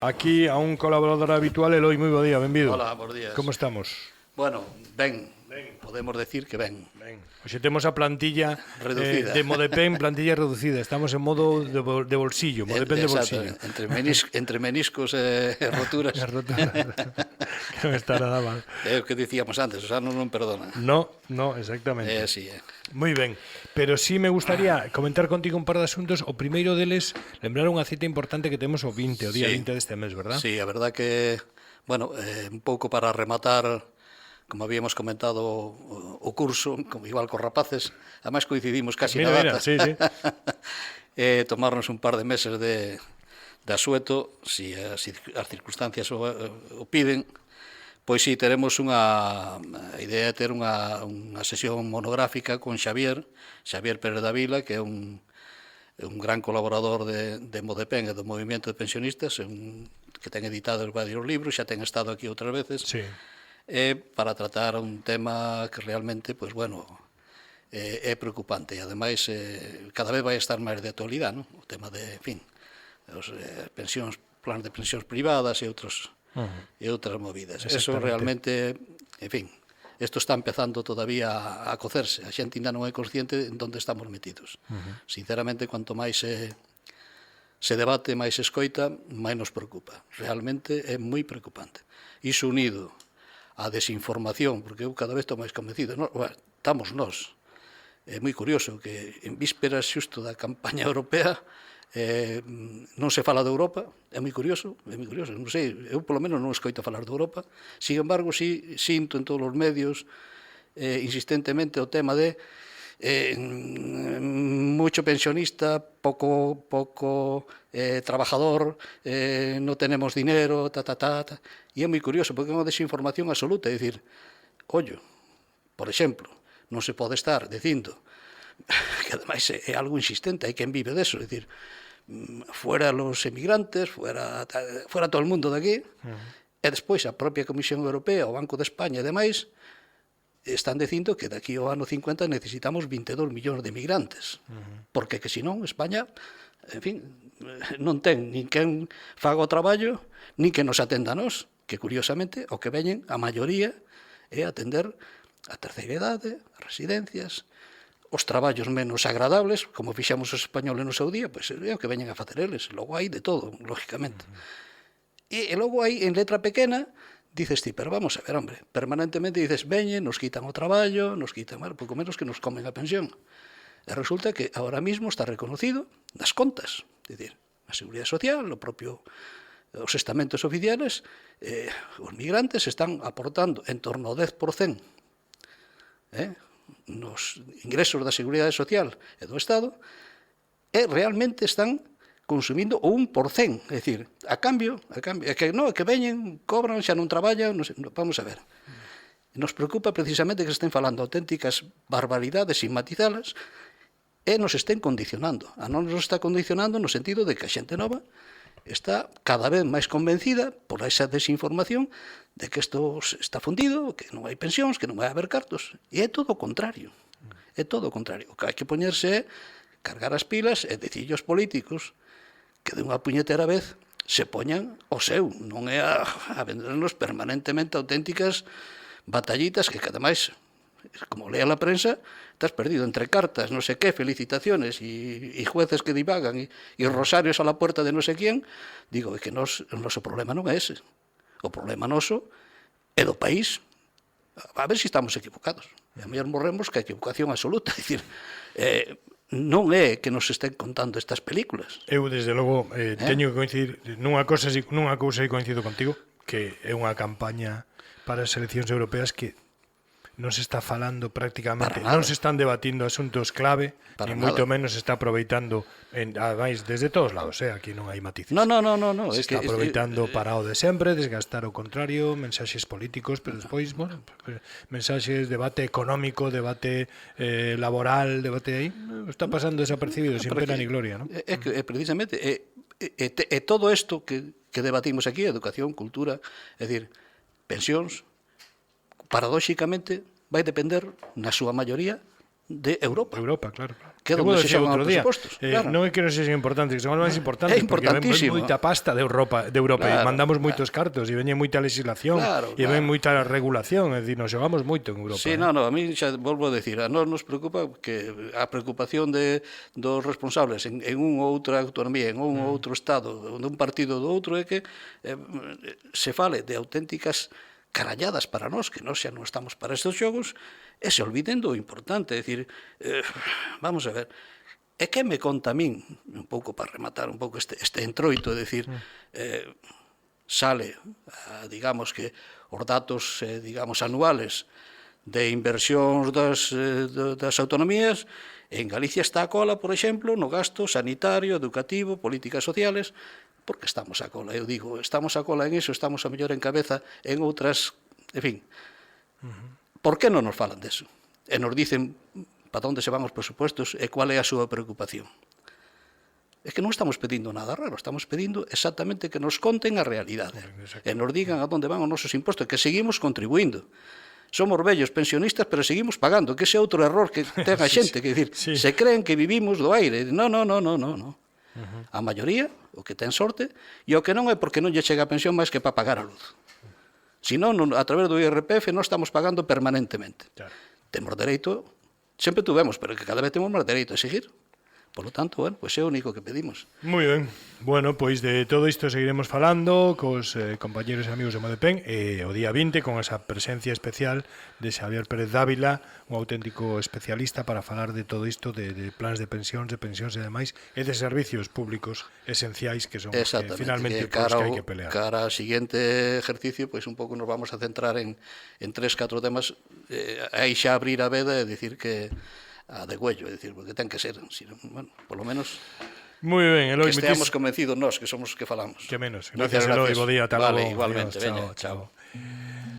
Aquí a un colaborador habitual, Eloi, moi bo día, benvido. Hola, bons días. Como estamos? Bueno, ben, podemos decir que ben. Ben. Hoxe temos a plantilla Reducida. de Modepen, plantilla reducida. Estamos en modo de bolsillo, Modepen de Exacto, bolsillo. entre meniscos e roturas. As roturas. Que non está nada mal. É o que dicíamos antes, os anos non perdonan. No, exactamente. Así, Moi ben, pero sí me gustaría comentar contigo un par de asuntos. O primeiro deles, lembrar unha cita importante que temos o 20, o día 20 deste mes, verdad? Sí, a verdad que, bueno, un pouco para rematar, como habíamos comentado o curso, como igual cos rapaces, además coincidimos casi na data. Sí. Tomarnos un par de meses de asueto, si as circunstancias o piden. Pois si, teremos a idea de ter unha sesión monográfica con Xavier Pérez da Vila, que é un gran colaborador de Modepen e do movimento de pensionistas, que ten editado varios libros, xa ten estado aquí outras veces, Sí. Para tratar un tema que realmente, pois bueno, é preocupante, e ademais cada vez vai estar máis de actualidade, non? O tema de, en fin, os pensións, planes de pensións privadas e outras movidas. Eso realmente, en fin, isto está empezando todavía a cocerse. A xente ainda non é consciente en onde estamos metidos. Sinceramente, cuanto máis se debate, máis se escoita, máis nos preocupa. Realmente é moi preocupante. Iso unido á desinformación, porque eu cada vez estou máis convencido. Estamos nós. É moi curioso que en vísperas xusto da campaña europea non se fala de Europa, é moi curioso, non sei, eu polo menos non escoito falar de Europa. Sin embargo, sí sinto en todos os medios insistentemente o tema de mucho pensionista, poco trabajador, non tenemos dinero, e é moi curioso porque é unha desinformación absoluta, é dicir, ollo, por exemplo, non se pode estar dicindo que ademais é algo insistente, hai quen vive deso, é dicir, fuera los emigrantes, fuera todo el mundo de aquí, e despois a propia Comisión Europea, o Banco de España e demais, están dicindo que daqui ao ano 50 necesitamos 22 millóns de emigrantes, porque que senón España, en fin, non ten nin quen faga o traballo, nin que nos atenda a nós, que curiosamente o que veñen a maioría é atender a terceira idade, as residencias, os traballos menos agradables, como fixamos os españoles no seu día, pois é o que veñen a facer eles. Logo hai de todo, lógicamente. E logo hai, en letra pequena, dices ti, pero vamos a ver, hombre, permanentemente dices, veñen, nos quitan o traballo, nos quitan, pouco menos que nos comen a pensión. E resulta que ahora mismo está reconocido nas contas, é dicir, a Seguridade Social, os estamentos oficiales, os migrantes están aportando en torno ao 10%, nos ingresos da Seguridade Social e do Estado, e realmente están consumindo o 1%, é dicir, a cambio, é que veñen, cobran, xa non traballan, vamos a ver. Nos preocupa precisamente que estén falando auténticas barbaridades sin matizalas e nos estén condicionando. A non nos está condicionando no sentido de que a xente nova está cada vez máis convencida por esa desinformación de que isto está fundido, que non hai pensións, que non vai haber cartos. E é todo o contrario. É todo o contrario. O que hai que poñerse é cargar as pilas e decillos políticos que de unha puñetera vez se poñan o seu. Non é a vendernos permanentemente auténticas batallitas que ademais, como lea la prensa, estás perdido entre cartas, no sé qué, felicitaciones y jueces que divagan y rosarios a la puerta de no sé quién. Digo, é que o noso problema non é ese. O problema noso é do país. A ver se estamos equivocados. E a mellor morremos que a equivocación absoluta. É dicir, non é que nos estén contando estas películas. Eu, desde logo, teño que coincidir nunha cousa e coincido contigo, que é unha campaña para as eleccións europeas que non se está falando prácticamente, non se están debatindo asuntos clave, ni moito menos se está aproveitando, ademais, desde todos lados, aquí non hai matices. No. Se está aproveitando para o de sempre, desgastar o contrario, mensaxes políticos, pero despois, bueno, mensaxes, debate económico, debate laboral, debate aí, está pasando desapercibido, sin pena ni gloria, non? É que, precisamente, todo isto que debatimos aquí, educación, cultura, é dicir, pensións, paradóxicamente vai depender, na súa maioría, de Europa. Europa, claro. Que é Eu onde vou se dicir xogan outro os día, presupostos. Claro. non é que non sexan importantes, que son os máis importantes, É porque ven importantísimo. moita pasta de Europa, e Claro, mandamos moitos cartos, e veñe moita legislación, Claro, e ven claro. moita regulación, é dicir, nos xogamos moito en Europa. Sí, no, a mí xa volvo a decir, a nós nos preocupa que a preocupación dos responsables en unha ou outra autonomía, en un ou outro estado, dun partido ou do outro, é que se fale de auténticas caralladas para nós, que nós xa non estamos para estes xogos, e se olviden do importante, é dicir, vamos a ver, e que me conta a min, un pouco para rematar un pouco este entroito, é dicir, sale, digamos que os datos, digamos, anuales de inversións das autonomías, en Galicia está a cola, por exemplo, no gasto sanitario, educativo, políticas sociales, porque estamos a cola, eu digo, estamos a cola en iso, estamos a mellor en cabeza en outras, en fin. Por que non nos falan deso? E nos dicen para onde se van os presupuestos e cual é a súa preocupación. É que non estamos pedindo nada raro, estamos pedindo exactamente que nos conten a realidade e nos digan a onde van os nosos impostos, que seguimos contribuindo. Somos vellos pensionistas, pero seguimos pagando, que ese é outro error que ten a xente, que dicir, se creen que vivimos do aire. Non. A maioría, o que ten sorte, e o que non é porque non lle chega a pensión máis que para pagar a luz. Si non, a través do IRPF non estamos pagando permanentemente. Claro. Temos dereito, sempre tuvemos, pero que cada vez temos máis dereito a exigir. Por lo tanto, bueno, pues é o único que pedimos. Moi ben. Bueno, pois de todo isto seguiremos falando cos compañeros e amigos de Modepen o día 20 con esa presencia especial de Xavier Pérez Dávila, un auténtico especialista para falar de todo isto, de plans de pensións e demais, e de servicios públicos esenciais que son finalmente por os que hai que pelear. Cara ao seguinte ejercicio, pois un pouco nos vamos a centrar en 3-4 temas, aí xa abrir a veda e dicir que a de Güello, é dicir, porque ten que ser, sino, bueno, polo menos moi ben, Eloi, que esteamos convencidos nós, que somos os que falamos. Que menos. Gracias, Eloi, bo día, ata logo. Vale, igualmente, Adiós, veña, chao.